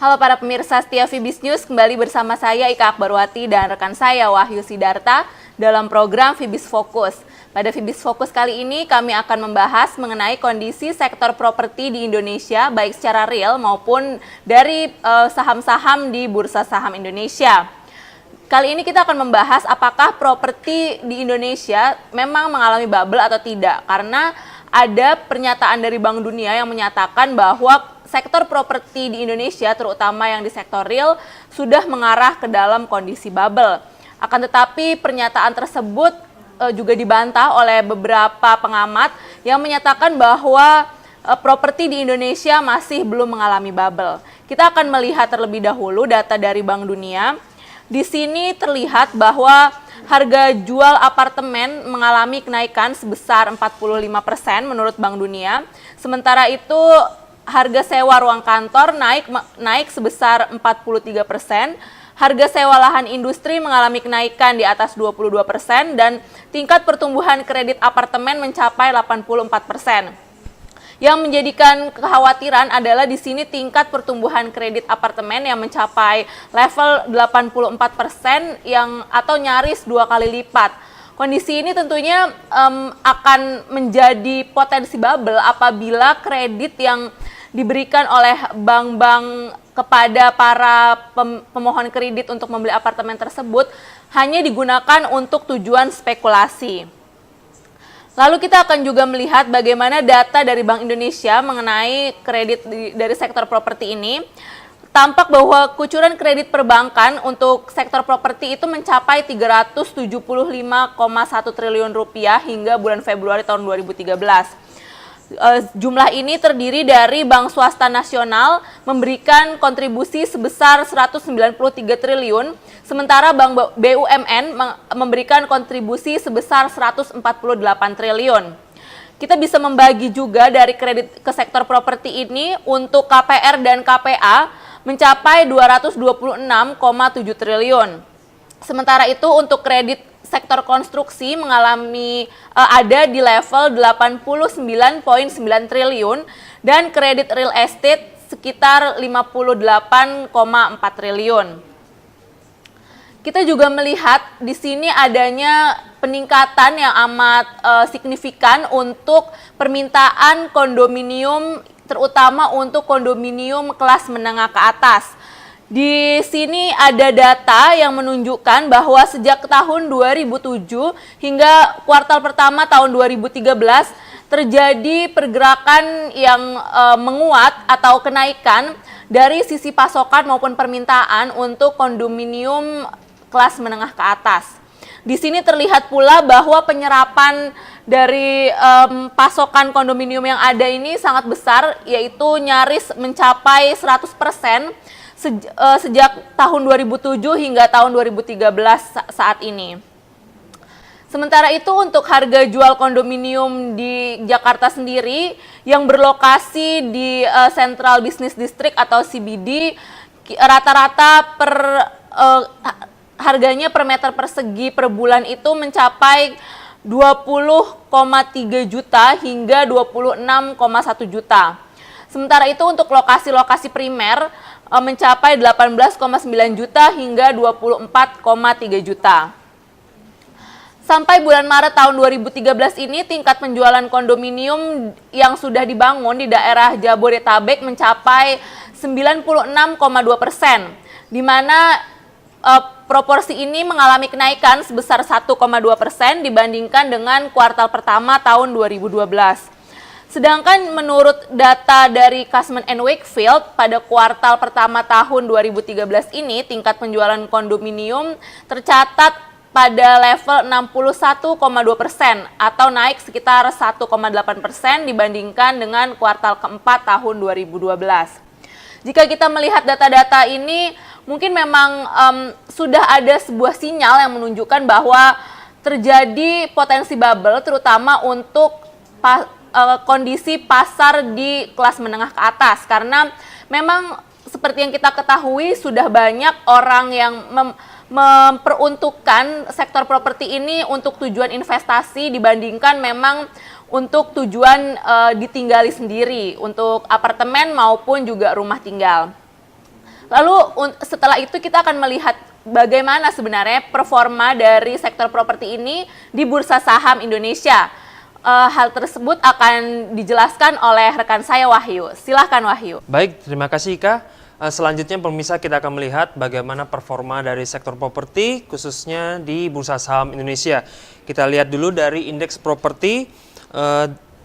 Halo para pemirsa setia Vibis News, kembali bersama saya Ika Akbarwati dan rekan saya Wahyu Sidarta dalam program Vibis Fokus. Pada Vibis Fokus kali ini kami akan membahas mengenai kondisi sektor properti di Indonesia baik secara real maupun dari saham-saham di Bursa Saham Indonesia. Kali ini kita akan membahas apakah properti di Indonesia memang mengalami bubble atau tidak, karena ada pernyataan dari Bank Dunia yang menyatakan bahwa sektor properti di Indonesia, terutama yang di sektor real, sudah mengarah ke dalam kondisi bubble. Akan tetapi pernyataan tersebut juga dibantah oleh beberapa pengamat yang menyatakan bahwa properti di Indonesia masih belum mengalami bubble. Kita akan melihat terlebih dahulu data dari Bank Dunia. Di sini terlihat bahwa harga jual apartemen mengalami kenaikan sebesar 45% menurut Bank Dunia. Sementara itu harga sewa ruang kantor naik sebesar 43%. Harga sewa lahan industri mengalami kenaikan di atas 22% dan tingkat pertumbuhan kredit apartemen mencapai 84%. Yang menjadikan kekhawatiran adalah di sini tingkat pertumbuhan kredit apartemen yang mencapai level 84% atau nyaris 2 kali lipat. Kondisi ini tentunya akan menjadi potensi bubble apabila kredit yang diberikan oleh bank-bank kepada para pemohon kredit untuk membeli apartemen tersebut hanya digunakan untuk tujuan spekulasi. Lalu kita akan juga melihat bagaimana data dari Bank Indonesia mengenai kredit dari sektor properti ini. Tampak bahwa kucuran kredit perbankan untuk sektor properti itu mencapai 375,1 triliun rupiah hingga bulan Februari tahun 2013. Jumlah ini terdiri dari bank swasta nasional memberikan kontribusi sebesar 193 triliun, sementara bank BUMN memberikan kontribusi sebesar 148 triliun. Kita bisa membagi juga dari kredit ke sektor properti ini untuk KPR dan KPA mencapai 226,7 triliun. Sementara itu untuk kredit sektor konstruksi mengalami ada di level 89,9 triliun dan kredit real estate sekitar 58,4 triliun. Kita juga melihat di sini adanya peningkatan yang amat signifikan untuk permintaan kondominium, terutama untuk kondominium kelas menengah ke atas. Di sini ada data yang menunjukkan bahwa sejak tahun 2007 hingga kuartal pertama tahun 2013 terjadi pergerakan yang menguat atau kenaikan dari sisi pasokan maupun permintaan untuk kondominium kelas menengah ke atas. Di sini terlihat pula bahwa penyerapan dari pasokan kondominium yang ada ini sangat besar, yaitu nyaris mencapai 100% sejak tahun 2007 hingga tahun 2013 saat ini. Sementara itu untuk harga jual kondominium di Jakarta sendiri yang berlokasi di Central Business District atau CBD, rata-rata harganya per meter persegi per bulan itu mencapai 20,3 juta hingga 26,1 juta. Sementara itu untuk lokasi-lokasi primer mencapai 18,9 juta hingga 24,3 juta. Sampai bulan Maret tahun 2013 ini tingkat penjualan kondominium yang sudah dibangun di daerah Jabodetabek mencapai 96,2%, di mana proporsi ini mengalami kenaikan sebesar 1,2% dibandingkan dengan kuartal pertama tahun 2012. Sedangkan menurut data dari Cushman & Wakefield pada kuartal pertama tahun 2013 ini tingkat penjualan kondominium tercatat pada level 61,2% atau naik sekitar 1,8% dibandingkan dengan kuartal keempat tahun 2012. Jika kita melihat data-data ini, mungkin memang sudah ada sebuah sinyal yang menunjukkan bahwa terjadi potensi bubble terutama untuk kondisi pasar di kelas menengah ke atas, karena memang seperti yang kita ketahui sudah banyak orang yang memperuntukkan sektor properti ini untuk tujuan investasi dibandingkan memang untuk tujuan ditinggali sendiri, untuk apartemen maupun juga rumah tinggal. Lalu setelah itu kita akan melihat bagaimana sebenarnya performa dari sektor properti ini di bursa saham Indonesia. Hal tersebut akan dijelaskan oleh rekan saya Wahyu. Silahkan Wahyu. Baik, terima kasih Ika. Selanjutnya pemirsa kita akan melihat bagaimana performa dari sektor properti khususnya di bursa saham Indonesia. Kita lihat dulu dari indeks properti.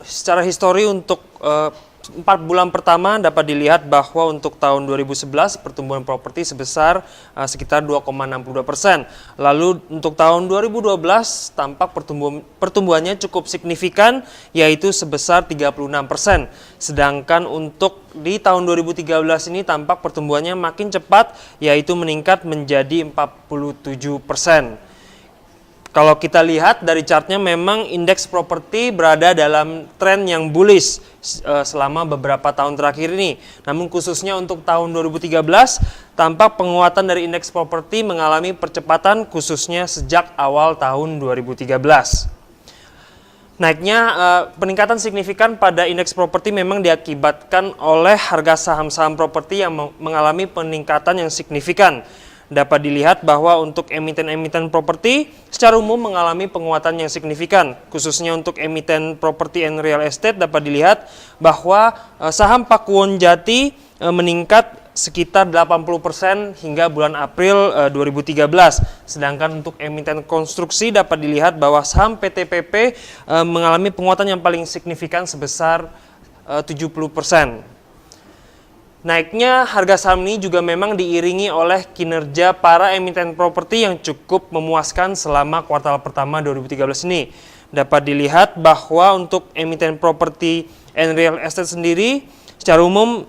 Secara histori untuk 4 bulan pertama dapat dilihat bahwa untuk tahun 2011 pertumbuhan properti sebesar sekitar 2,62%. Lalu untuk tahun 2012 tampak pertumbuhannya cukup signifikan yaitu sebesar 36%. Sedangkan untuk di tahun 2013 ini tampak pertumbuhannya makin cepat yaitu meningkat menjadi 47%. Kalau kita lihat dari chartnya memang indeks properti berada dalam tren yang bullish selama beberapa tahun terakhir ini. Namun khususnya untuk tahun 2013 tampak penguatan dari indeks properti mengalami percepatan khususnya sejak awal tahun 2013. Naiknya peningkatan signifikan pada indeks properti memang diakibatkan oleh harga saham-saham properti yang mengalami peningkatan yang signifikan. Dapat dilihat bahwa untuk emiten-emiten properti secara umum mengalami penguatan yang signifikan. Khususnya untuk emiten property and real estate dapat dilihat bahwa saham Pakuwon Jati meningkat sekitar 80% hingga bulan April 2013. Sedangkan untuk emiten konstruksi dapat dilihat bahwa saham PTPP mengalami penguatan yang paling signifikan sebesar 70%. Naiknya harga saham ini juga memang diiringi oleh kinerja para emiten properti yang cukup memuaskan selama kuartal pertama 2013 ini. Dapat dilihat bahwa untuk emiten properti and real estate sendiri secara umum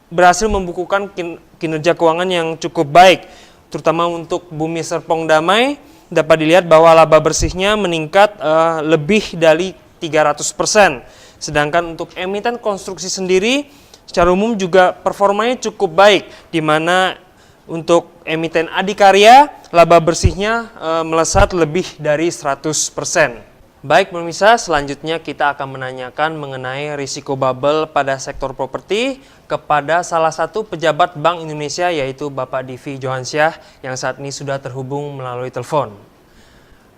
berhasil membukukan kinerja keuangan yang cukup baik. Terutama untuk Bumi Serpong Damai dapat dilihat bahwa laba bersihnya meningkat lebih dari 300%. Sedangkan untuk emiten konstruksi sendiri secara umum juga performanya cukup baik, di mana untuk emiten Adikarya laba bersihnya melesat lebih dari 100%. Baik pemirsa, selanjutnya kita akan menanyakan mengenai risiko bubble pada sektor properti kepada salah satu pejabat Bank Indonesia yaitu Bapak Divi Johansyah yang saat ini sudah terhubung melalui telepon.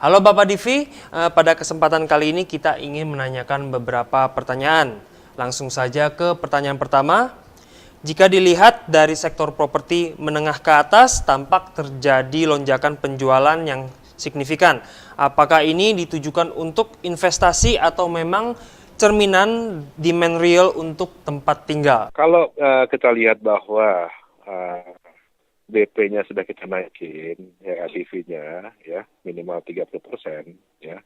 Halo Bapak Divi, pada kesempatan kali ini kita ingin menanyakan beberapa pertanyaan. Langsung saja ke pertanyaan pertama. Jika dilihat dari sektor properti menengah ke atas, tampak terjadi lonjakan penjualan yang signifikan. Apakah ini ditujukan untuk investasi atau memang cerminan demand real untuk tempat tinggal? Kalau kita lihat bahwa DP-nya sudah kita naikin, ya LTV-nya ya minimal 30%, ya.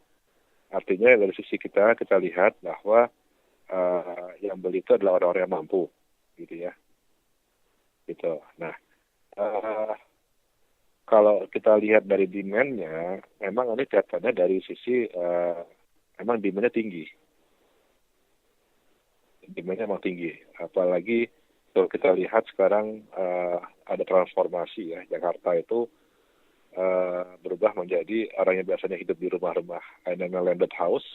Artinya dari sisi kita lihat bahwa yang beli itu adalah orang-orang yang mampu, gitu ya. Gitu. Nah, kalau kita lihat dari demand-nya, memang ini kelihatannya dari sisi memang demand-nya tinggi. Demand-nya memang tinggi. Apalagi kalau kita lihat sekarang ada transformasi ya. Jakarta itu berubah menjadi orang yang biasanya hidup di rumah-rumah landed house,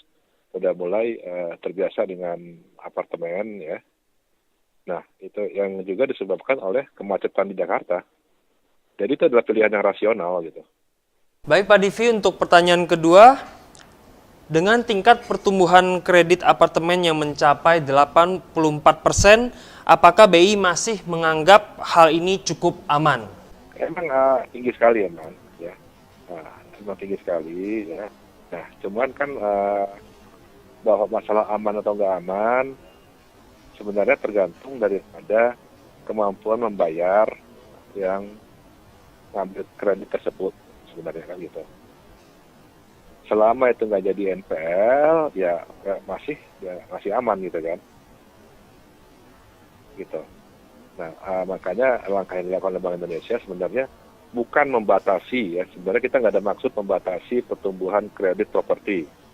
udah mulai terbiasa dengan apartemen ya. Nah, itu yang juga disebabkan oleh kemacetan di Jakarta. Jadi itu adalah pilihan yang rasional gitu. Baik Pak Divi, untuk pertanyaan kedua, dengan tingkat pertumbuhan kredit apartemen yang mencapai 84%, apakah BI masih menganggap hal ini cukup aman? Emang tinggi sekali emang ya. Emang tinggi sekali ya. Nah, cuman kan bahwa masalah aman atau nggak aman sebenarnya tergantung daripada kemampuan membayar yang ngambil kredit tersebut sebenarnya kan gitu. Selama itu nggak jadi NPL ya masih aman gitu kan. Gitu. Nah makanya langkah yang dilakukan oleh Bank Indonesia sebenarnya bukan membatasi ya. Sebenarnya kita nggak ada maksud membatasi pertumbuhan kredit properti.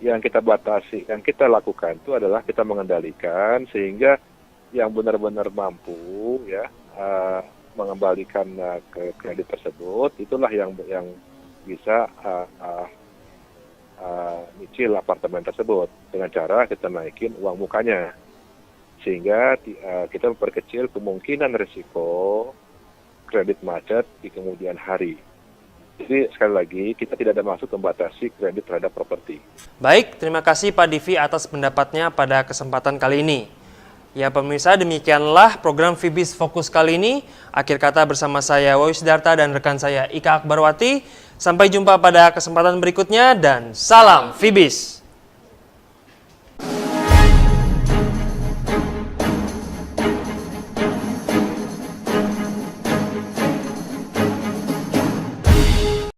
Yang kita lakukan itu adalah kita mengendalikan sehingga yang benar-benar mampu ya mengembalikan ke kredit tersebut, itulah yang bisa nyicil apartemen tersebut dengan cara kita naikin uang mukanya sehingga kita memperkecil kemungkinan risiko kredit macet di kemudian hari. Jadi sekali lagi kita tidak ada maksud membatasi kredit terhadap properti. Baik, terima kasih Pak Divi atas pendapatnya pada kesempatan kali ini. Ya pemirsa, demikianlah program Fibis Fokus kali ini. Akhir kata bersama saya Wahyu Sidarta dan rekan saya Ika Akbarwati. Sampai jumpa pada kesempatan berikutnya dan salam Fibis.